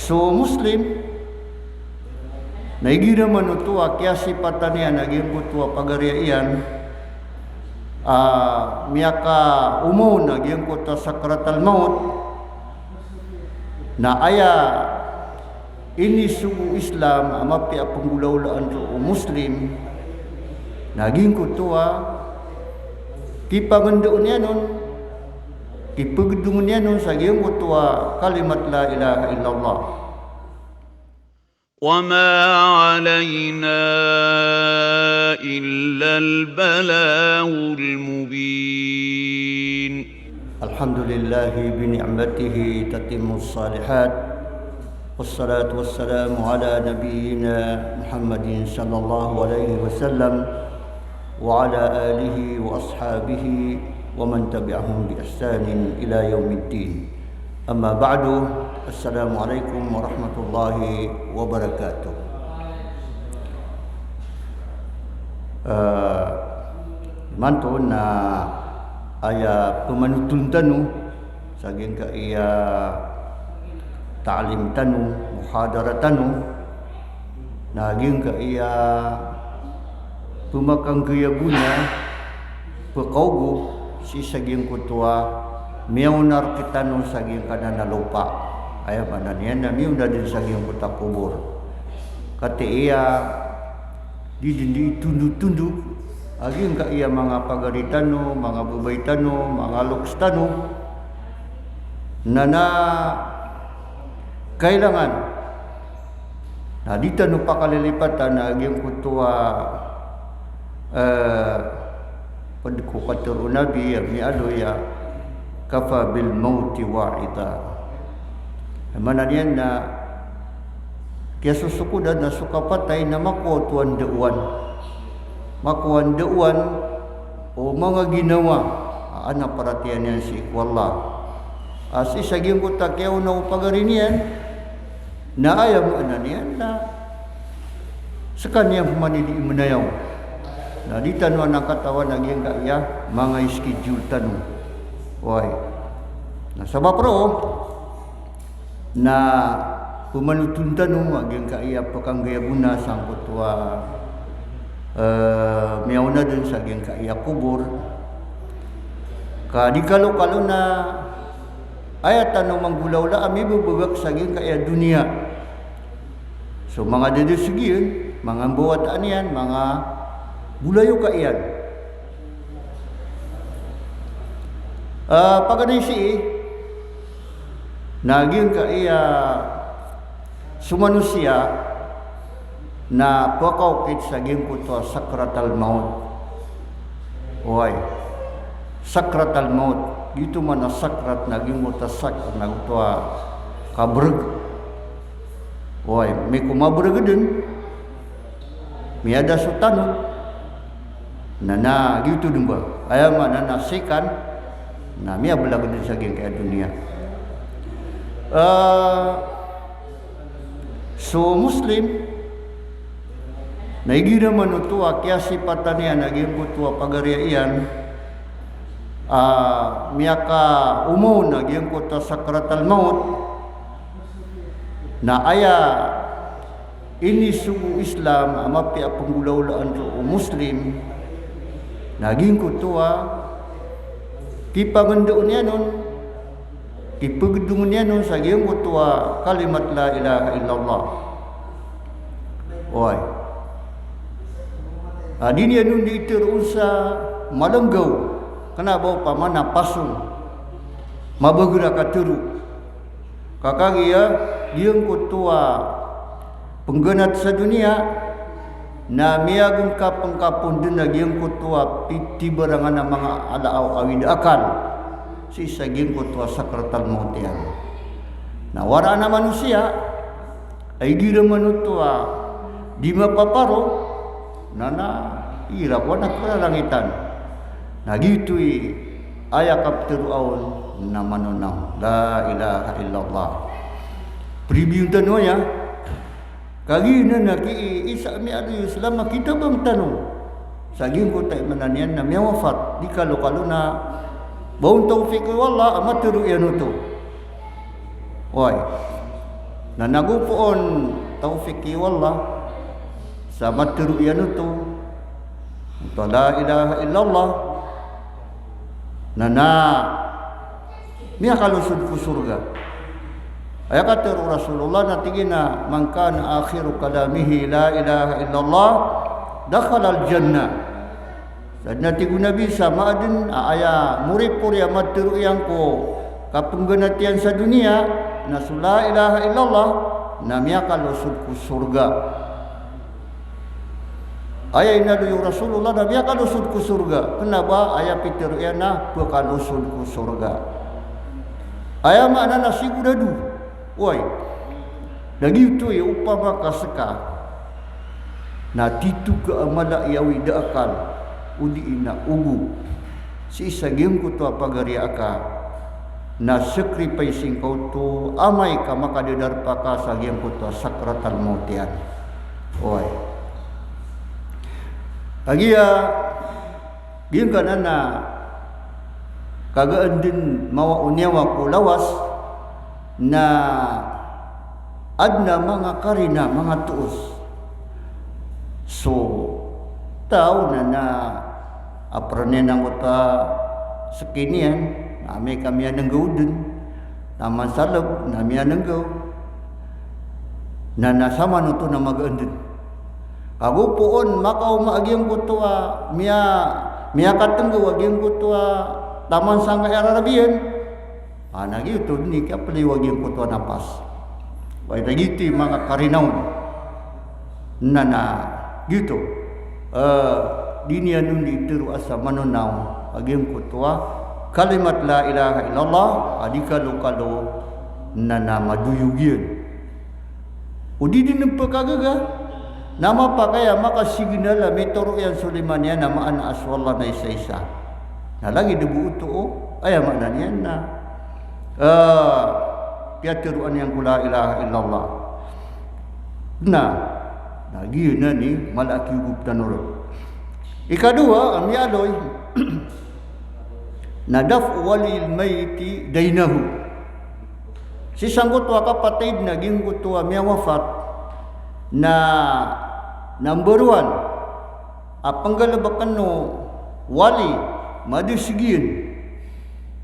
So Muslim naigira manutua kiasi patania naging kutua pagarian miaka umum naging kota sakratal maut na aya ini suku Islam amapi penggula-ulaan ro Muslim naging kutua kipangendoon nun kipagdungon nun sa giyong kutua kalimat la ilaha illallah. وما علينا إلا البلاغ المبين. الحمد لله بنعمته تتم الصالحات والصلاة والسلام على نبينا محمد صلى الله عليه وسلم وعلى آله وأصحابه ومن تبعهم بإحسان إلى يوم الدين. أما بعد السلام عليكم ورحمة الله وبركاته. Mantun na aya pemanutun tanu saging ka iya ta'lim tanu muhadara tanu naging ka iya pumakang kaya bunya pekaugu si saging kutua miaunar kita no saging kanana lupa aya mananian na miuna din saging kuta kubur kate iya di tundu-tundu aging ka iya mga pagaritano mga bubaytano mga lukstano na kailangan na dito no pakalilipatan na aging kutua padku katuru nabi mi ado ya kafa bil mauti wa'ida mananian na kaya susuko na suka patay na makuatuan deuan o mga ginawa ana perhatian yan si wallah asi saging ko takyaw na upagarinian na ayam ananian na sa kanyang manidi imenayaw na di tanwa nakatawan naging kaya mga schedule tanong why na sabab ro na pumanutun tanong aging kaya pakanggaya buna sang kutua miyaw na dun sa aging kaya kubur ka di kalo-kalo na ayat tanong manggulaw-la ami bubagak sa aging kaya dunia so mga dedesigin mga buwataan yan mga bulayo ka iyan. Paganisi naging ka iya sumanusia na pakaukit sa ging kuto sakratal maut. Oy. Sakratal maut dito man na sakrat naging mutasak nagto kabreg. Oy, may kumabreg din. Miada sutano nana gitu dumba aya mana nasikan na mia belag din sa geng kaya dunia so Muslim naigira manutua kiasi patania naging kutua pagarian miaka umum naging kuta sakratal maut na aya ini suku Islam amapi penggula-ulaan ro Muslim naging kutua kipangendoon niya nun kipagdungon niya nun sa giyong kutua kalimat la ilaha illallah oy di niya nun diitiroon sa malanggaw kanabaw pa man napasong mabagira katuro kakagiya giyong kutua pengganat sa dunia na miyagang kapang-kapon din naging kutua piti barangan ng mga alaaw awid akal si saging kutua sakratal maut yan na wara na manusia ay di na manutua di mapaparo na ira ko na kalalangitan na gito'y ayakap tiruaon na manunaw la ilaha illallah preview tanong ya kali na naki-isa mi ado Islam kita bang tanong saging ko tayo mananian na may wafat di kalo-kalo na baon tawfiq wallah amaturu yan ito oy na nagupoon taufiki wallah sa maturuyan ito la ilaha illallah na miya kalusod ko surga. Ay kata Rasulullah na tingin na man kana akhiru kalamihi la ilaha illallah dakhala al-jannah. Sad natigo Nabi sa maadin aya murid-pur ya maturuyan ko kapungganatian sa dunia na la ilaha illallah na miya kalusod ko surga. Ayah inalu Rasulullah na miya kalusod ko surga. Kenapa? Ayah Peter na pakalusod ko surga. Ayah makna na sigurado. Woi. Lagi itu ya upama kaseka. Na titu ke amala yawi da akal. Udi ina ugu. Si isagim ko to apagari aka. Na sakripay singkaw to amay ka makadedar pa ka sagim ko to sakratal mautian. Woi. Lagi ya, dia kan na kagaan din mawa unyawa ko lawas na adna mga karina, mga tuos. So, tao na apranen ang uta sakinian, nami kami ang nanggaudin, naman salab, nami ang nanggaw, na nasama nuto na mag-andin. Kagu poon makau maagyang kutua miya katenggo agyang kutua taman sangga ararabian anagi itu ni kapli wagyang kutua napas way dagiti mga karinaw nana gitu dinia nun ditiru asa manunaw agyang kutua kalimat la ilaha illallah adikalu kalo nana maduyugyan udi dinempakagaga nama pakaya maka signal mitoro yang Sulimania nama anak aswallah na isa-isa. Na lagi debu utu aya maknanya na piaturuan yang kula ilaha illallah. Nah, lagi na ni malaki gupta nurut. Ikadua ami aloy nadaf walil maiti dainahu. Si sanggut wa kapatid na ginggut wa miya wafat na number 1 apanggalabakkan no wali madusigin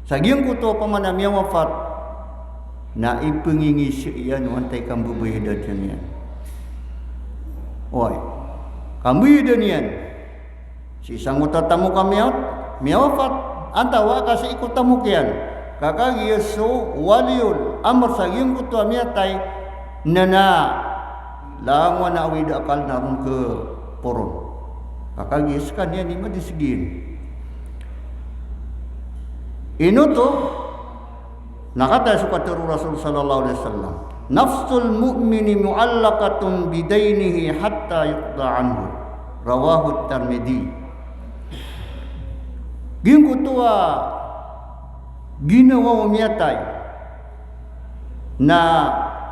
saging kuto pamana miya wafat na ipengingisi iyan wantay kambubayadan yan oy kambubayadan yan si isang utatamu kami miya wafat antawa kasi ikutamu kiyan kakagi so waliul amr saging kuto miya tay nana langwa na awid akal namun ke poron kakagis kan yan ima disigin ino to nakata sukaturu Rasul sallallahu alaihi wasallam nafsul mu'mini mu'allaqatun bidainihi hatta yuqda anhu rawahu Tirmidzi gingku tua ginawa umiyatay na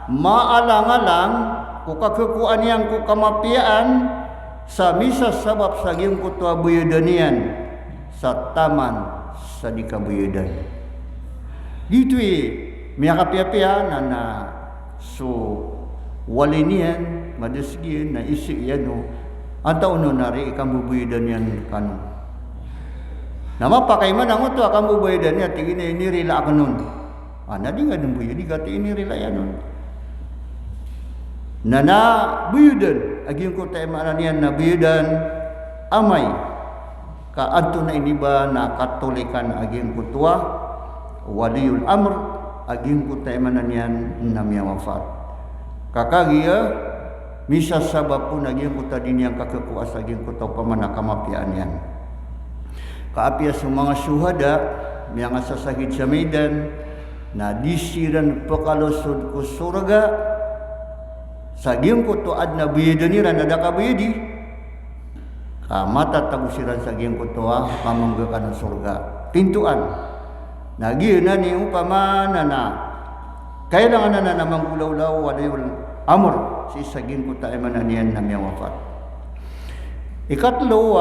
maalang-alang kukakekuan yang kukamapiaan sa misa sabab saging kutua buyudanian sa taman sa dikabuyudan. Dito miya kapia-pia na so walinian madasgin na isi yan anta uno nari ikang bubuyudan yan kanon. Nama pakai man ang uto akang bubuyudan yan tingin na inirila kanon. Nadi nga ng buyudi gati inirila yan nun. Nana buyudan aging ko tayo maaranian na buyudan amay kaadto na iniba na katolikan aging kutua waliul amr aging ko tayo mananian na miya wafat kakagiya misa sabab po aging ko tadin yang kakekuas aging ko tayo pamana kamapian yan kaapia sa mga syuhada miya nga sasahid sa medan na disiran pakalusod ko surga saging ko to adna buyudaniran ada ka buyudi kamata tagusiran saging ko to pamanggakan ng surga pintuan nagi na ni upamana na kailangan na namang ulaw-ulaw walayul amr si saging ko tayo mananian na miya wafat ikatlo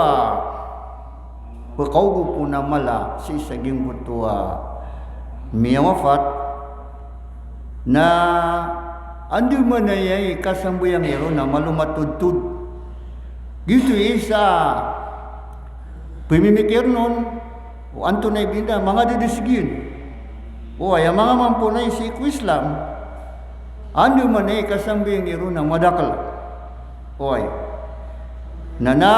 pagkaugo po na mala si saging ko to miya wafat na andu manayai kasambuyang iro na malumatudtud. Gitu isa pemimikir nun o anto na ibinda mga didisigin. O ay mga mampunay si Islam andu manayai kasambuyang iro na madakal. O ay nana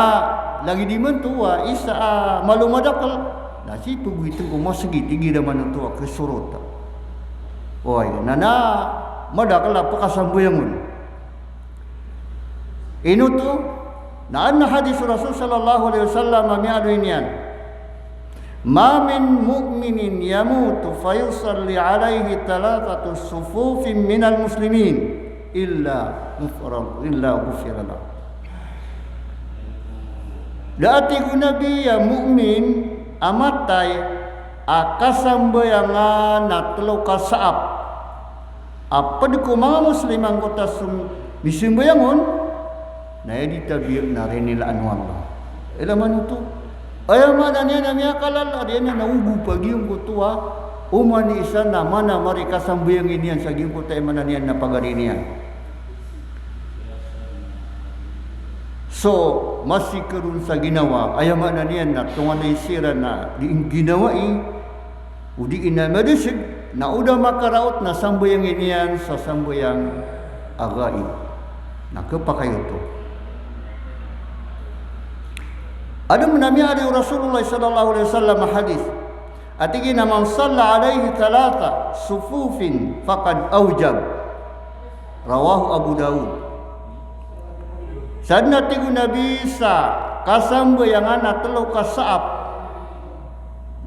lagi di man tuwa isa malumadakal na si tugitin ko masigi tigi naman tuwa kesurota. O ay nana madakal apa kasambuyang nun. Ino to na anna hadis Rasul sallallahu alaihi wasallam mi'adu inian ma min mu'minin yamutu fayusalli alaihi thalathatu sufufin minal muslimin illa ghufira lahu. Dati ko nabi ya mu'min amatay akasambayangan na telo ka saap apad ko mga muslim ang kota misimbayangon na editabir na rin nila anuan ba. Ilaman ito. Ayaman na niya na miya kalala. Diyan na naugu pag yung kutuwa. Umani isa na mana marika sambuyangin yan sa giyong kuta na niyan na pagarin yan. So, masih karun sa ginawa. Ayaman na niyan na tungan na isira na diing ginawa udi inamadisig na udah makaraot na sambuyangin yan sa sambuyang agai. Nakapakayo ito. Ada menami ada Rasulullah sallallahu alaihi wasallam hadis. Atigina man salla alaihi thalatha sufufin faqad aujab. Rawahu Abu Daud. Sadna tigu Nabi sa kasambayangan na telo ka saap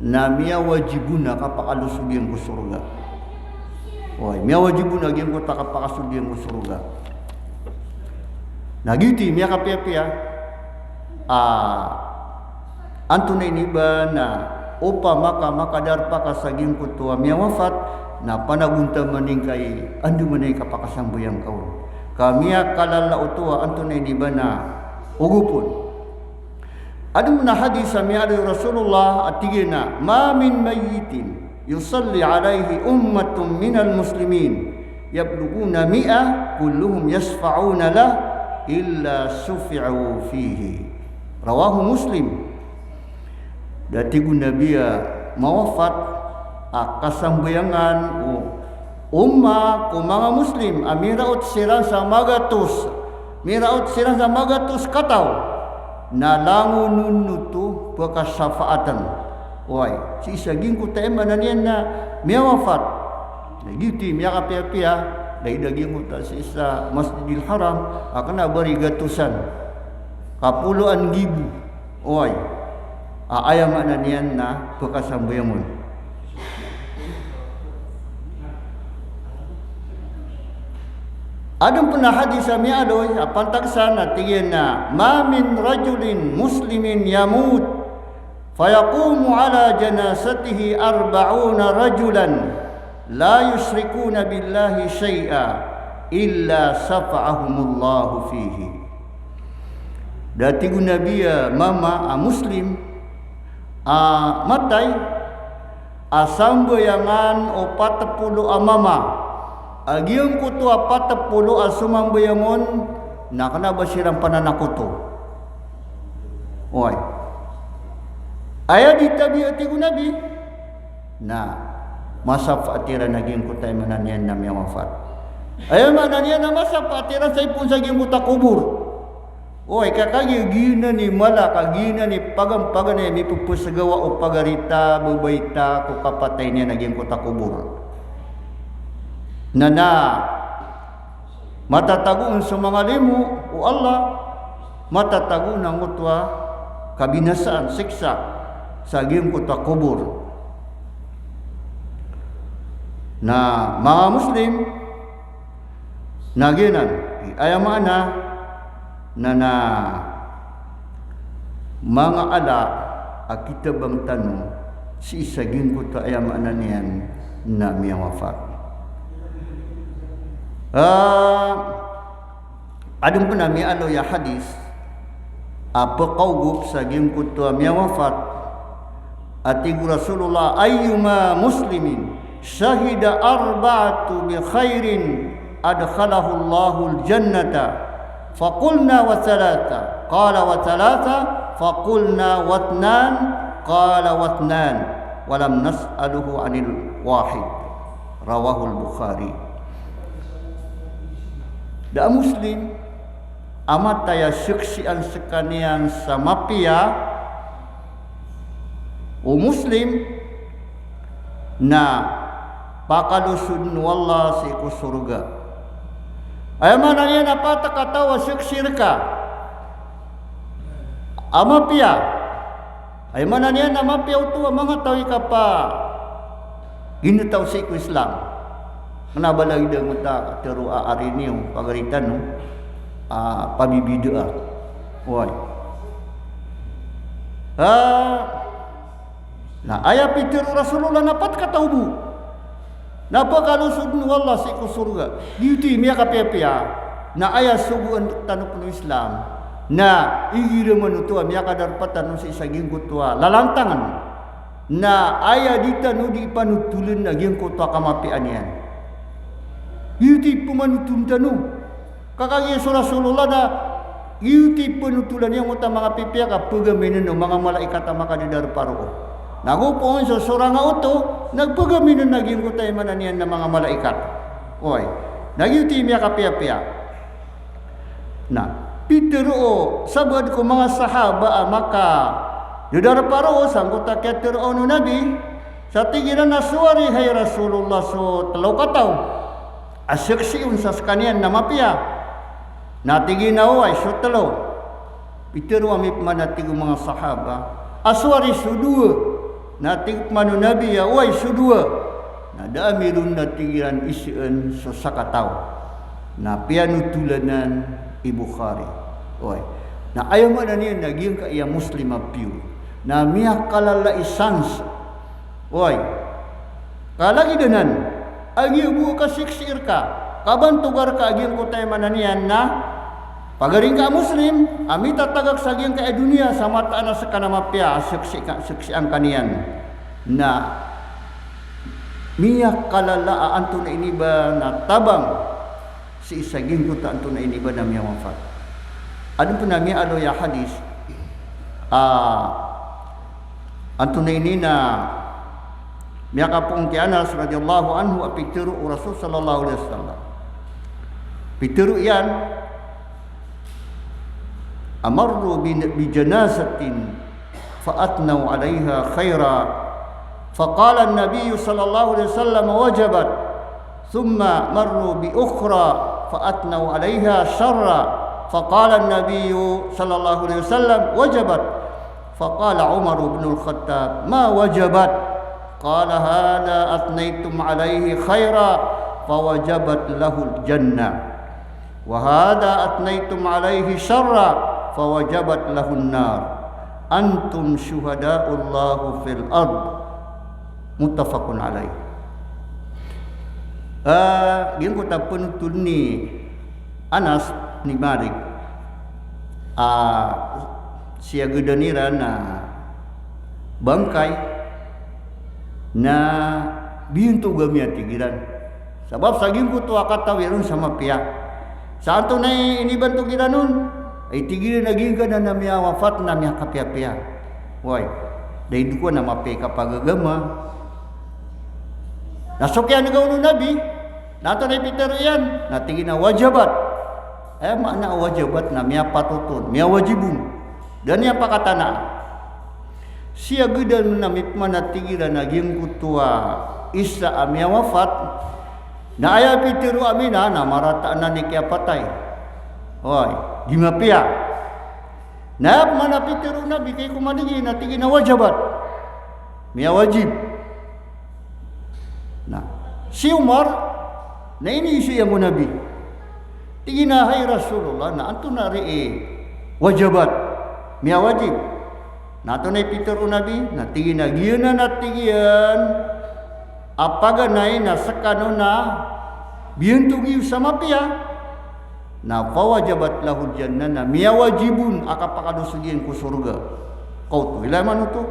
na miya wajibuna kapakalusugian ko surga. Oy, miya wajibuna gyud ko kapakasugian ko surga. Nagiti miya kapya-pya anto na iniba na upa makadarpa ka sa giyong kutuwa miya wafat na panagunta maning kay andu manay kapakasambuyang kaon. Kamiya kalala utuwa anto na iniba na ugupon. Adu na hadis sa miya Rasulullah at tigina ma min mayyitin yusalli alaihi ummatun minal muslimin yabluguna mi'a kulluhum yasfa'una lah illa sufi'u fihi. Rawahu Muslim. Dati gunabiya mawafat kasambayangan umma ko mga Muslim amiraot sirang sa magatus kataw na langunun nuto pagkasafaatan. Oy, si isaging ko tayo mananian na miyawafat. Nagiti miya kapya-pya dahil mo ta sa isa Masjidil Haram akan na barigatusan kapuluan gibu. Oy, ayaman na niyan na pagkasambayamon. Adong pun hadis sa miadoy apantagsan na tingin na ma min rajulin muslimin yamut fayaqumu ala janazatihi 40 rajulan la yusyrikuna billahi syai'a illa safa'ahumullahu fihi. Dati gunabiya mama muslim matay asambayangan o 40 amama agiyong kuto 40 asumambayangon na kanaba sirang pananakuto. Oy, aya ditabi ati gunabi na masafatiran naging kutay mananian na miya wafat. Aya mananian na masafatiran sa ipon sa giyong kuta kubur. Oy, kakagi gina ni mala kagina ni pagampagan ni mi pupusagawa o pagarita bubayta ko kapatay niya naging kuta kubur. Nana matatagun sa mga limu o Allah matatagun ang utwa kabinasaan siksa sa giyong kuta kubur. Na mga Muslim naginan ayamana na mga ala akita bang tanong si isagin ko ta ayamana niyan na miya wafat. Adung po na miya alo ya hadis pagkaugup sa giyong ko ta miya wafat at igu Rasulullah ayyuma muslimin syahida arba'atu bi khairin adkhalahu Allahul jannata faqulna wa thalatha qala wa thalatha faqulna wa thnan qala wa thnan wa lam nas'aluhu 'anil wahid. Rawahul Bukhari. Da Muslim amat taya saksian sekalian sama pia Muslim na pakalusun wallah si ku surga. Ay mananya napa ta katawa saksirka ama pia ay mananya nama pia utu mga tawi ka pa ginutaw si ku Islam. Kenapa lagi dia muta teru ari ni pagaritan no pabibida. Woi. Nah ayat pitir Rasulullah napat kata ubu. Napa kalau sudun wallah si ku surga. Diuti mia kapia-pia. Na ayat subuan tanu penuh Islam. Na igire manutua mia kadar patan si saging kutua lalantangan. Na ayat ditanu di panutulen na geng kutua kamapi anian. Diuti pumanutun tanu. Kakagi Rasulullah na iuti penutulan yang utama mga pipia ka pagaminan ng mga malaikat ang makadidar paro. Nagupon sa surang auto, nagpagaminan naging kutay mananian ng mga malaikat. Oy, nagiuti miya ka pia-pia. Na, pitero sabad ko mga sahaba maka didar paro sangkot aketero no nabi sa tigiran na suwari hay Rasulullah so telaw kataw. Asaksi unsas kanian na mapia. Natigi na ay sutalo. Pitero amip manatigo mga sahaba. Aswari sudua. Natig manu nabi ya ay sudua. Nada amirun natigiran isian so sakataw. Na pianutulanan Bukhari. Oy. Na ayaw man niya naging ka iya Muslim apiu. Na miyak kalala isans. Oy. Kalagi danan. Agi ubu ka siksir ka. Kaban tugar ka aging kutay mananian na pagaring ka Muslim, ami tatagak sa aging ka dunia sama taana sa kanamapya saksi ang kanian na miyak kalala anto na iniba na tabang si isaging kuta anto na iniba na miya wafat. Ano po na miya alo ya hadis anto na ini na miya kapong ki Anas radhiyallahu anhu apitiru Rasul sallallahu alaihi wasallam. Pitiru yan amarru bi janazatin fa'atnaw 'alayha khaira faqala an-nabiy sallallahu alaihi wasallam wajabat thumma marru bi ukhra fa'atnaw 'alayha sharra faqala an-nabiy sallallahu alaihi wasallam wajabat faqala Umar ibn al-Khattab ma wajabat قال هذا أثنيتم عليه خيرا فوجبت له الجنة وهذا أثنيتم عليه شرا فوجبت له النار أنتم شهداء الله في الأرض متفق عليه. Yang kota penutul ni Anas ni Malik siaga danira na bangkai na bintu gamia tigiran sebab saging ku tua kata wirun sama pia santo na ini bantu giranun ay tigiran naging ka na namia wafat namia kapia-pia why dahil ko na mape kapagagama nasokyan nga unong nabi nato na ipitero yan natingin na wajabat makna wajabat na miya patutun miya wajibun dan yang pakatana siya gudan namit manatigiran naging kutua isa amya wafat na aya pitiru amina na marata na ni kaya patay. Oy, gimapia. Na mana pitiru nabi kay kumanigi natigi na wajabat. Miya wajib. Na si Umar na ini siya mo nabi. Tigi na hay Rasulullah na anto na ri wajabat. Miya wajib. Nato na ipitero nabi, natigi na giyan na natigiyan, apaga na na sakano na, biyan tugiw sa mapia, na pawajabat lahul jannah na miya wajibun akapakadusugiyan ko surga. Kau tu, ilay man ito.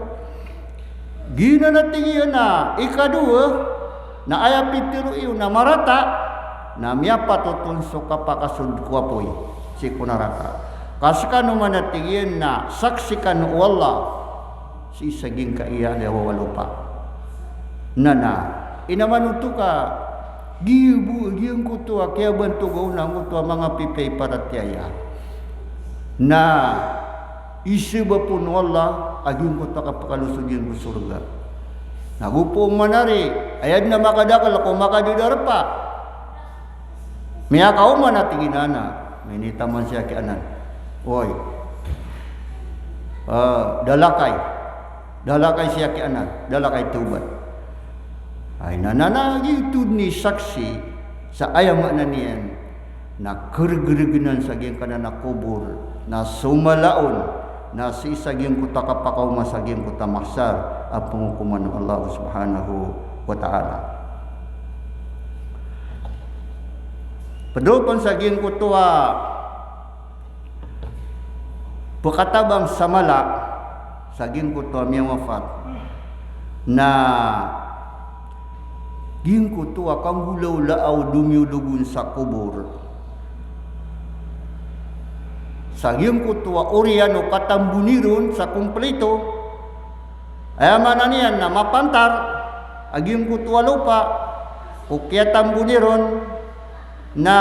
Giyan na natigiyan na, ikadua, na aya pitero iyo na marata, na miapa tutun suka pakasud kuapoy si kunaraka kaskan manatigin na saksikan wallah si saging kaiya lewa walupa nana inaman utuka gibu giyang kutua kaya bantu gaunang utua mga pipay para tiaya na isi bapun wallah aging kutua kapakalusod yung surga nagupong manari ayad na makadakal ako makadidarpa miya kauman na tiginana may nitaman siya kianan oy dalakay siya kianan dalakay tubat ay nananagi ni saksi sa ayam na niyan na kergeregenan sa giyang kanana kubur na sumalaon na si saging kuta kapakaw masaging kuta maksar ang pengukuman ng Allah subhanahu wa ta'ala. Padupan saging kutua pagkatabang samala saging kutua miyang wafat na ging kutua kang hulaw laaw dumiulugun sa kubur saging kutua oriano katambunirun sa kumpleto ay mananian na mapantar aging kutua lupa kukya tambuniron na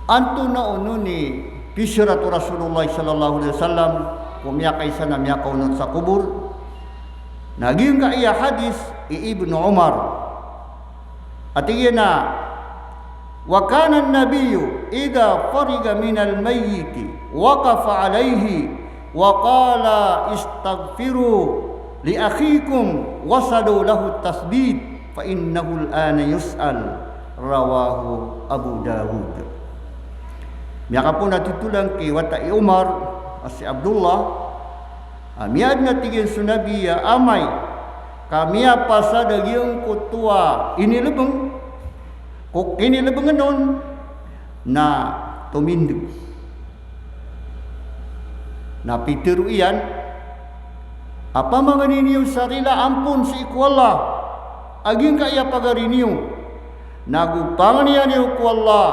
anto na uno ni pisyaratu Rasulullah sallallahu alaihi wasallam kumiyakay sa namiyakaw nun sa kubur naging kaya hadis Ibnu Umar at iyan na وكان النبي إذا فرغ من الميت وقف عليه وقال استغفروا لأخيكم وصلوا له التثبيت فإنه الآن يسأل رواه أبو داود miyaka po natutulang kay watai Umar si Abdullah miyad na tigil sunabiya amay kamiya pasada yung kutua inilubang kung inilabangan nun na tumindig na pitiru iyan apa mga ninyo sarila ampun si ikwala aging kaya pagarinyo nagupangan niya niyo ikwala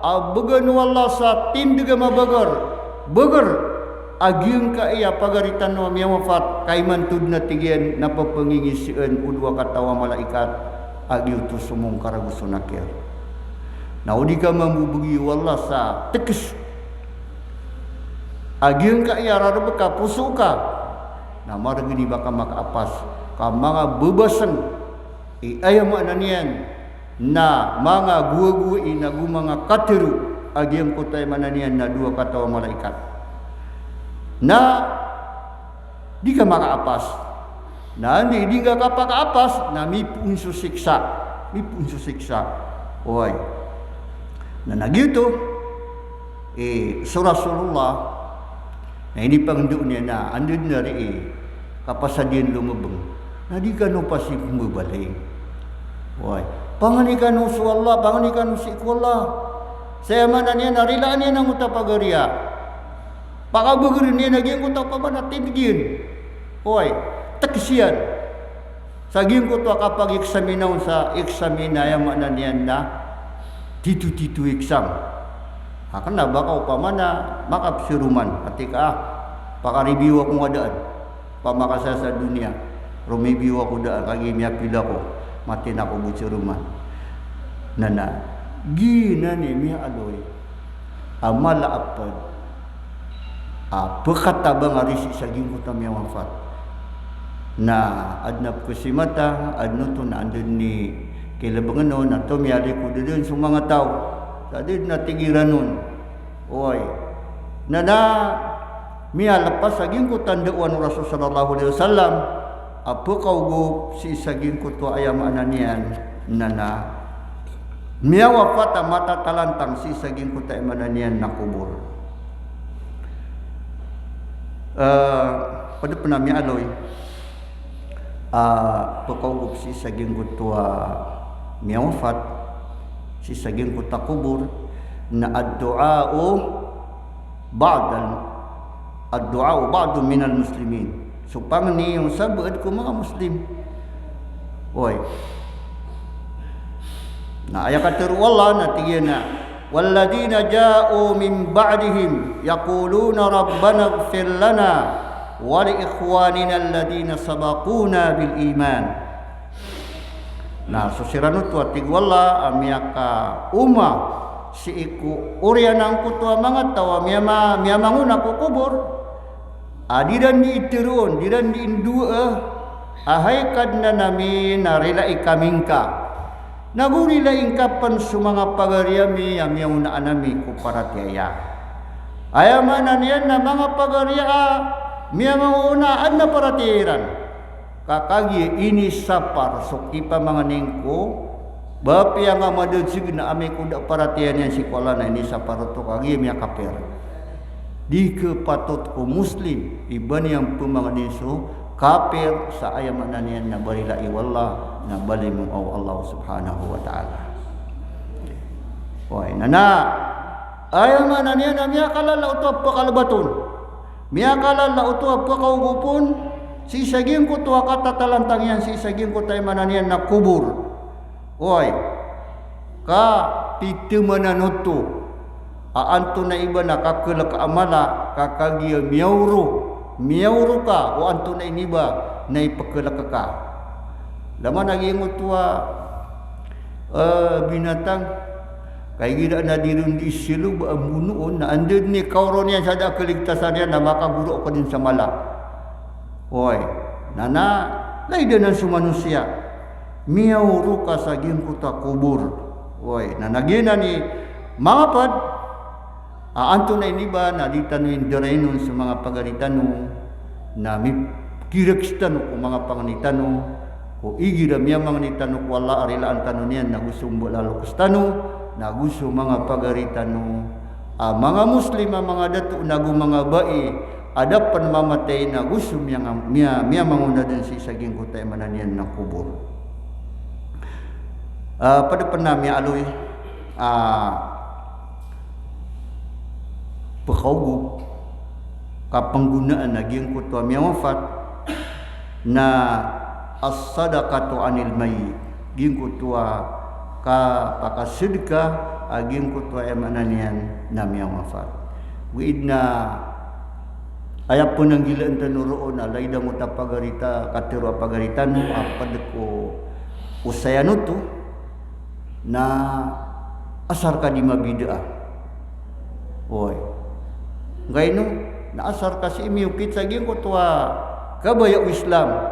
abagan wala sa tindiga mabagar bagar aging kaya pagaritan no miya mafat kay mantud na tigyan na papangingisian udwa katawa malaikat agil tu sumong karaguso nakir. Naudi ka mamubugi wala sa tekes. Agil ka iyararab ka puso ka. Na maragini baka makaapas ka mga bebasan ayam na niyan na mga guwa-guwa inagu mga katiru agil kutay mananian na dua katawa malaikat. Na di ka makaapas. Na hindi ka kapag-apas na may punso siksa. Oy. Na nagyuto, sa Rasulullah, na hindi pang doon niya na, andun na rin kapasadyan lumabang, na di ka no pa si bubalay. Oy. Pangani ka no sa Allah, pangani ka no si ikwala. Saya mana niya, narilaan niya ng utapagariya. Pakabagarin niya, naging utapaba natin din. Oy. Taksiyan saging ko to kapag eksaminaw sa eksamina yung mananian na titu exam akan na baka upama na makapsiruman at ka pakareview ako nga daan pamakasa sa dunia rumeview ako daan kagi miya pila ko matin ako butsiruman nana gina ni miya aloy amala apad pagkatabang arisi saging ko tamya wafat na adnap ko si mata adno to na andun ni kilabangan no na to miyari ko doon sa mga tao sadid na tigiran nun oy na miya lapas saging ko tandaan Rasul sallallahu alaihi wasallam apo kaugo si saging ko to ayam ananian na miya wafat mata talantang si saging ko ta mananian na kubur pada penami aloy pagkaugup si saging kutua miyawafat si saging kuta kubur na ad-du'a'u ba'du minal muslimin so pang ni yung sabad ko mga muslim oy Nah ayat kata Allah natigina walladina ja'u min ba'dihim yaquluna rabbana ighfir lana wa li ikhwanina alladina sabaquna bil iman. Nah susiranu tua tigu Allah amiaka umma si iku urianang kutua mangat tawa miyama miyamanguna ku kubur adiran di itirun diran di indua ahai kadna nami narila ikamingka nagurila ingkapan sumanga pagariami yamiyauna anami ku para tiaya ayamanan yan na mga pagaria miyamanguna na para tiiran kakagi ini sapar sokipa mga ningko bapi yang amadetsig na ame kuda paratian yang sikola na ini sapar to kagi miya kapir di kepatot ko muslim iban yang pemangadiso kafir sa ayamanan yan na balila iwallah na balimu Allah subhanahu wa ta'ala. Wai nana ayamanan yan na miya kalala uto apa kalabatun miya kalala uto apa kaugupun si saging ko tuwa katatalantang yan si saging ko tayo manan yan na kubur. Wai ka pitu mananuto aanto na iba na kakelak amala kakagia miyauro ka o anto na iniba na ipakelak ka laman naging utua binatang kay gila na dirun di silub amunoon na andun ni kauron yan sa da kaligtasan yan na makaguro ka din sa mala. Hoy nana layda ng sumanusia miyauro ka sa ginkuta kubur. Hoy nanagina ni mga pad aanto na iniba na ditanuin dirainon sa mga pagaritano na kirekstan ko mga panganitano ko igira miya mga nitano ko wala arilaan tano niyan na gusto lalo kustano na gusto mga pagaritano mga muslim mga datu nagu mga bai ada mamatay na gusto miya manguna din si saging kutay mananian na kubur. Pada pernah miya aloy pagkaugo kapanggunaan naging kutwa miya wafat na as-sadaqatu anil mayyit ging kutwa ka pakasidka aging kutwa emananian na miya wafat wiid na ayap po nang gilaan tanuroon alay da mo tapagarita katiro pagaritan mo apad ko usayano to na asar ka di mabida. Oy ngayon na asar ka si imiyukit sa ging kutwa kabaya Islam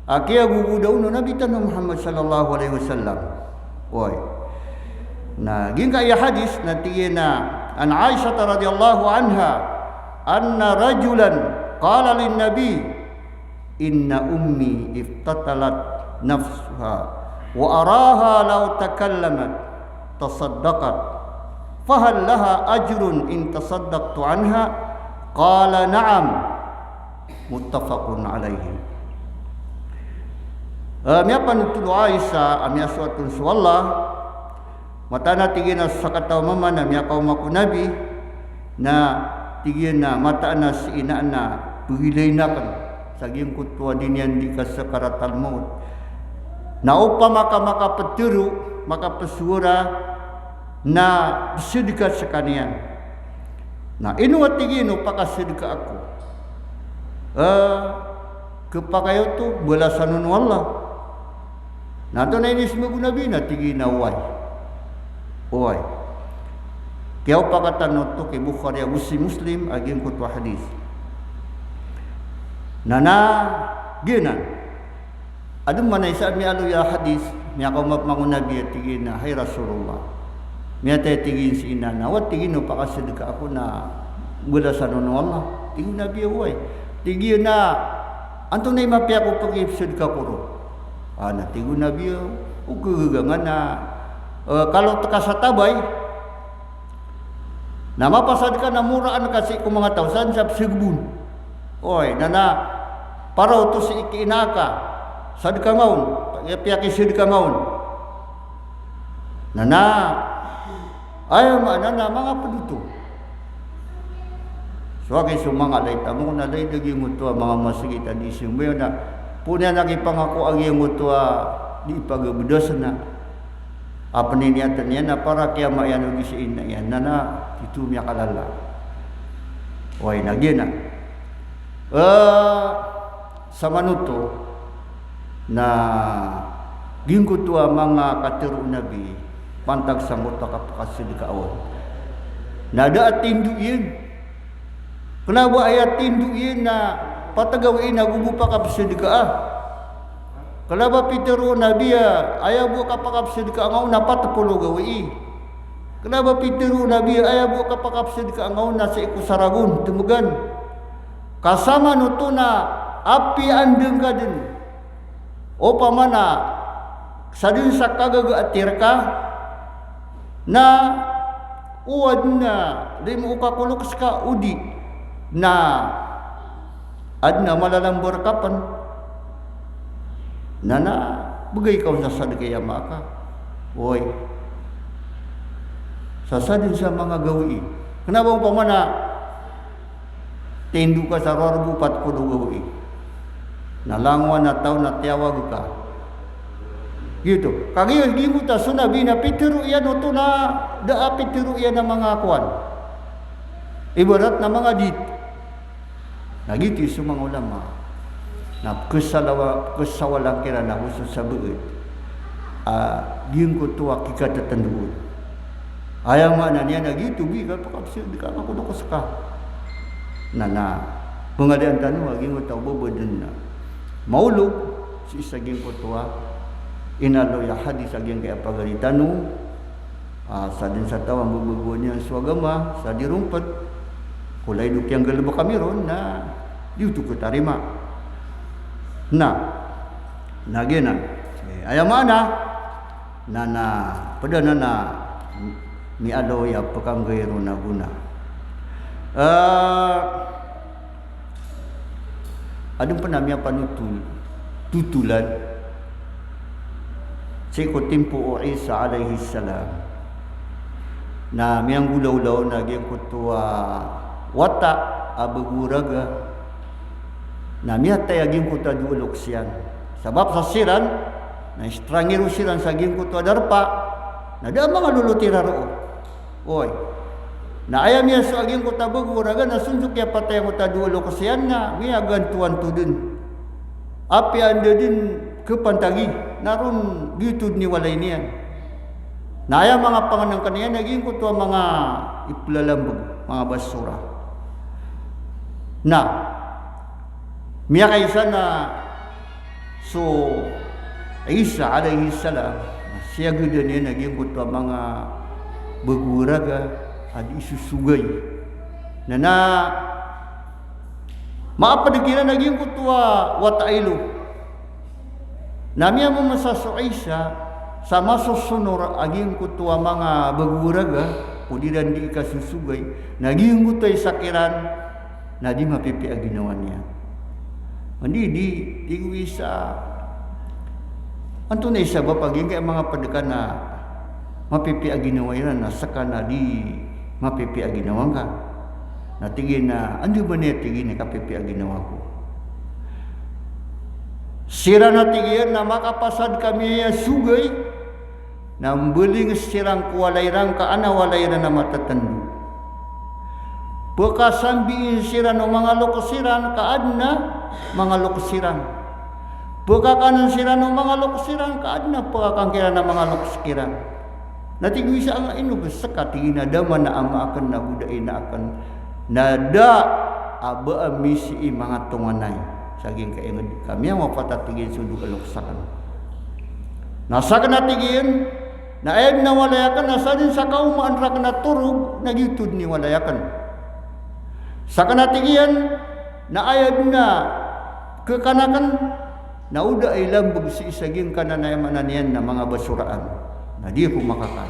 kaya gugudaw no nabitan ng Muhammad sallallahu alaihi wasallam. Oy na ging kaya hadis na tiyan na an Aisyah radhiyallahu anha anna rajulan qala lin nabi inna ummi iftatalat nafsaha wa araha law takallamat tasaddaqat fahal laha ajrun in tasaddaqtu anha qala na'am muttafaqun alaihi. Miya panutulo Aisyah amya suatun suwallah matana tigina sa kataw mama na miya kaumaku nabi na tigin na mata na si ina na pugilay na kan saging kutwa din yan di ka sa karatal maut na upa makapaturo makapasura na sidika sa kaniyan na inuwa tigin upa kasidika ako kepakayo to balasanun wallah nato na inis mo gunabi na tigin na uway kaya pakatan to kay Bukhari Muslim aging kutwa hadis nana ginan adum manay sa mi alo ya hadis miya ka mapangunabi tigin na hay Rasulullah miya tay tigin si ina na wat tigin no pakasidka ako na mula sa nono Allah tigin na biya way tigin na anto na mapiya ko pagipsidka ko ro na tigin na biya ugugangan na kalau teka sa tabay na mapasad ka na muraan kasi kung mga tausan sa sigbun. Oy, nana para uto si ikinaka sad ka maun, piyaki sid ka maun. Nana ayo manana mga paduto. So kay sumanga lay tamo na lay dagi mo to mga masigita di sumbe na punya nakipangako agi mo to di pagabudos na. apa ni niatan niya na para kiamat yan ugisiin na yan na itu miya kalala. Why nagyan na. Sa manuto na gingko tua mga katiru nabi pantag sa muta kapakasidikaon. Nada at tindu yun. Kenapa ayat tindu yun na patagawin na gugupa kapakasidikaah. Kenapa pitiru nabi ayaw buka kapakasidikaangaw na patapulo gawi. Kenapa pitiru nabi ayaw buka kapakasidikaangaw na sa ikusaragun tumugan. Kasama nuto na api andeng ka din. O pamana sa din sa kagagaatir ka na uwad na di mo ukakulok ka udi na adna malalambor kapan na bagay ka sa sadikaya maka. Oy, sasadin sa mga gawi. Kenapa pamana tindu ka sa rorbu 40 gawi. Nalangwa na tao na tiyawag ka. Gitu. Kagi di mo ta sunabi na pitiru yan o na daa pitiru yan na mga kwan. Ibarat na mga dit. Nagiti sa mga ulama. Na kesawalang kira na khusus sa buit. Diyan ko tuwa kikatatanduod. Ayaw nga na niya nagitu. Bika pakapsir. Di ka makunukas ka. Na pengadian tanu agi mo tao bobodan na maulog si isaging kutwa inalo ya hadis aging kaya pagaritanu sa din sa tawang bububuan niya suagama sa dirumpet kulay duk yang galaba kami ron na diutu ko tarima na nagena ayaw mana na pada na mi alo ya pakanggairo na guna. Adun pa namin tutulan sa ikotimpo o Isa alayhi salam na miyang gulaw-law na giyang kutuwa wata abaguraga na miyatay aging kutuwa duulok siyan sabab sa siran na istrangiro siran sa aging kutuwa darpa na da mga lulutira roo. Oy, na ayam ya so aging kota baguraga na sunjuk ya patay kota dulo kasian na miya gantuan tudun api anda din kepantagi narun gitud ni walay niyan na ayam mga panganang kaniyan naging kutua mga iplalambag mga basura na miya kaysa na so Isa alayhi salam siya gudun niya naging kutua mga baguraga ad isusugay na maapadikiran naging kutua watailo namiya mo masaso Isa sa masusunor aging kutua mga baguraga kudiran di ikasusugay naging kuto'y sakiran na di mapipi ang ginawa niya hindi di Isa anto na isa ba paging kaya mga padakan na mapipi ang ginawa yan na saka na di mapipi ang ginawa ka natigin na ando ba niya tigin na kapipi ang ginawa ko sira natigin na makapasad kami sugay na mbeling sirang kuwalayrang kaana walayran na matatandu pagkasambiin sira ng mga lokosiran kaadna mga lokosiran pagkakanan sira ng mga lokosiran kaadna pagkakangkira ng mga lokosiran natigwi sa ang inubos sa katingin na daman na ama akan na budain na akan na da aba amisi mga tunganay saging kaingad kami ang mapatatigin sunduk aloksakan nasa ka natigin na ayag na walayakan nasa din sa kaumaan ra ka naturog nagitud ni walayakan sa kanatigian na ayag na kekanakan na uda ay lambog si isaging kananayaman niyan na mga basuraan na di ko makakan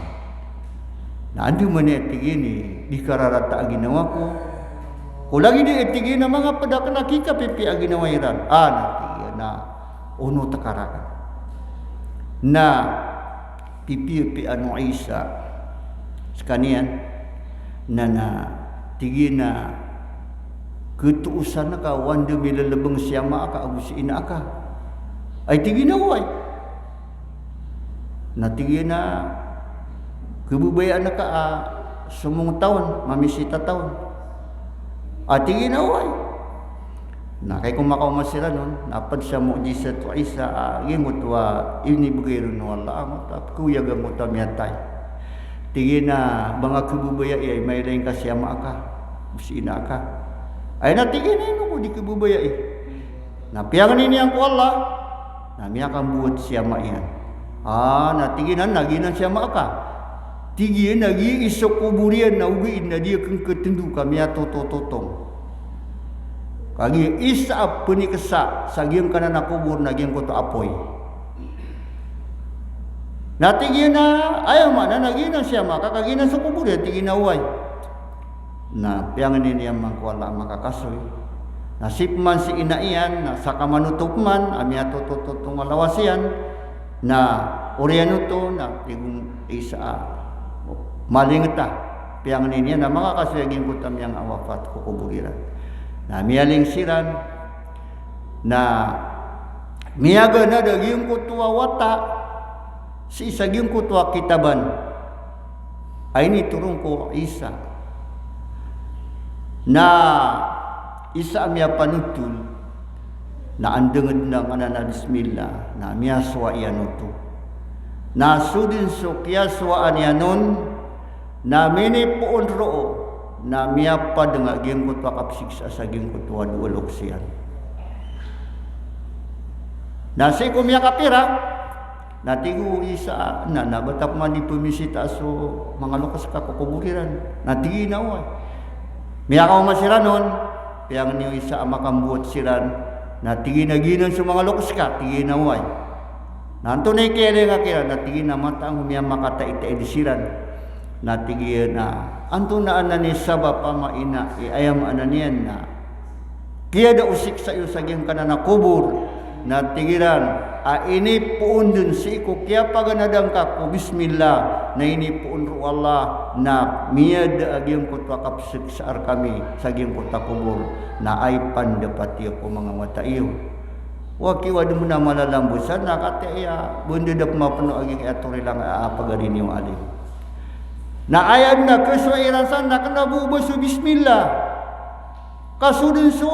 na ando man itigin di kararata ang ginawa ko o lagi di itigin na mga padak nakikapipi ang ginawa iran natigin na uno takarakan na pipi ano Isa sa kaniyan na tigin na ketuusan na ka wanda milalabang siyama ka agusin na ka ay tigin na way natigin na Kebubayaan na ka sumung tahun, mamisita tahun. Tingin na way. Na kay kumakaw masira nun, napad siya mukjizat wa Isa, gingot wa ini bugayron wala amot, kuya gamot amyatay. Tingin na mga kebubaya ay may lain kasiyama ka, busina ka. Ay natingin na ko di kebubaya Napiyangan ini ang ko Allah, na miya kang buat siyama yan. Natinginan, naginan siyama ka. Tigin nagi isok kuburian na ugiin na dia kang ketendu kami totototong. Kagi isa puni kesa sagiam kana nakubur nagiam ko to apoy. Natigin na ayaw mana naginan siya maka kaginan sa kuburian tigin na uway. Na piangan ini yang mangkuala makakasoy. Nasib man si inaian na saka manutup man amia totototong malawasian na oriano to na tigong isa malingta piang niya na makakasuyagin ko tam yang awafat ko kubugiran na miyaling siran na miyaga na daging ko tuwa wata si isaging ko tuwa kitaban ay ni turong ko Isa na Isa miya panutul na andenged ng anana bismillah na miya suwa iyanuto na sudin sukya suwaan yanon na mini puon roo na miyapa dengan gengkut wakapsiksa sa gengkut waduolok siyan. Na si kumya kapira na tigu Isa na batap man ipumisita so mga lukas ka kukuburiran na tigi na uwan. Miya ka umasiran piyang niyo Isa makambuot siran na tigi na ginan sa mga lukas ka tigi na uwan. Nanto na ikele nga kira na tigi na mata ang humiya makataita edisiran na tigi na anto na anani sabab pamaina ayam ananian na kaya da usik sa iyo saging kana na kubur na tigiran ini puun dun si ko kaya paganadang ka ko bismillah na ini puun ru Allah na miyad agyang ko takapsik sa kami saging ko takubur na ay pandapati ko mga mata iyo wakiwad mo na malalambusan na kataya bundi dap mapano aging aturi lang pagarin yung alim na ayam na keswairan sana kena bubusu bismillah kasudin su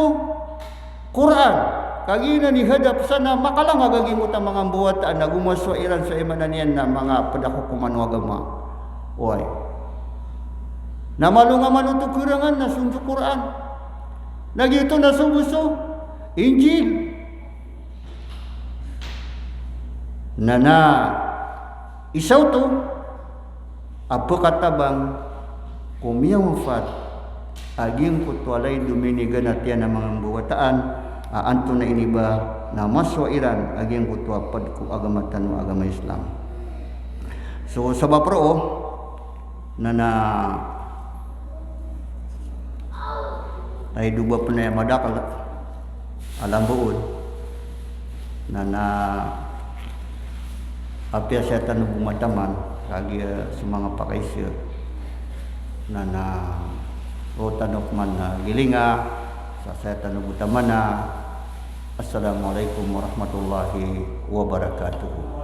Quran kagina ni hadap sana makalang agaging utang mga buwatan na gumaswairan sa imananian na mga padakukuman wagama oy na malunga manuto kurangan na sunso Quran nagito na subuso Injil na isaw to apa kata bang kumiyang wafat aging kutwalay duminigan natin ang mga buwataan anto na iniba na maswairan aging kutwapad ko agamatan o agama Islam. So sa bapro na ay duba pa na madakal alam buod na apya sa tanong bumataman kagi sumanga pakaisyo na tanok man gilinga sa saya tanong utaman na Assalamualaikum warahmatullahi wabarakatuh.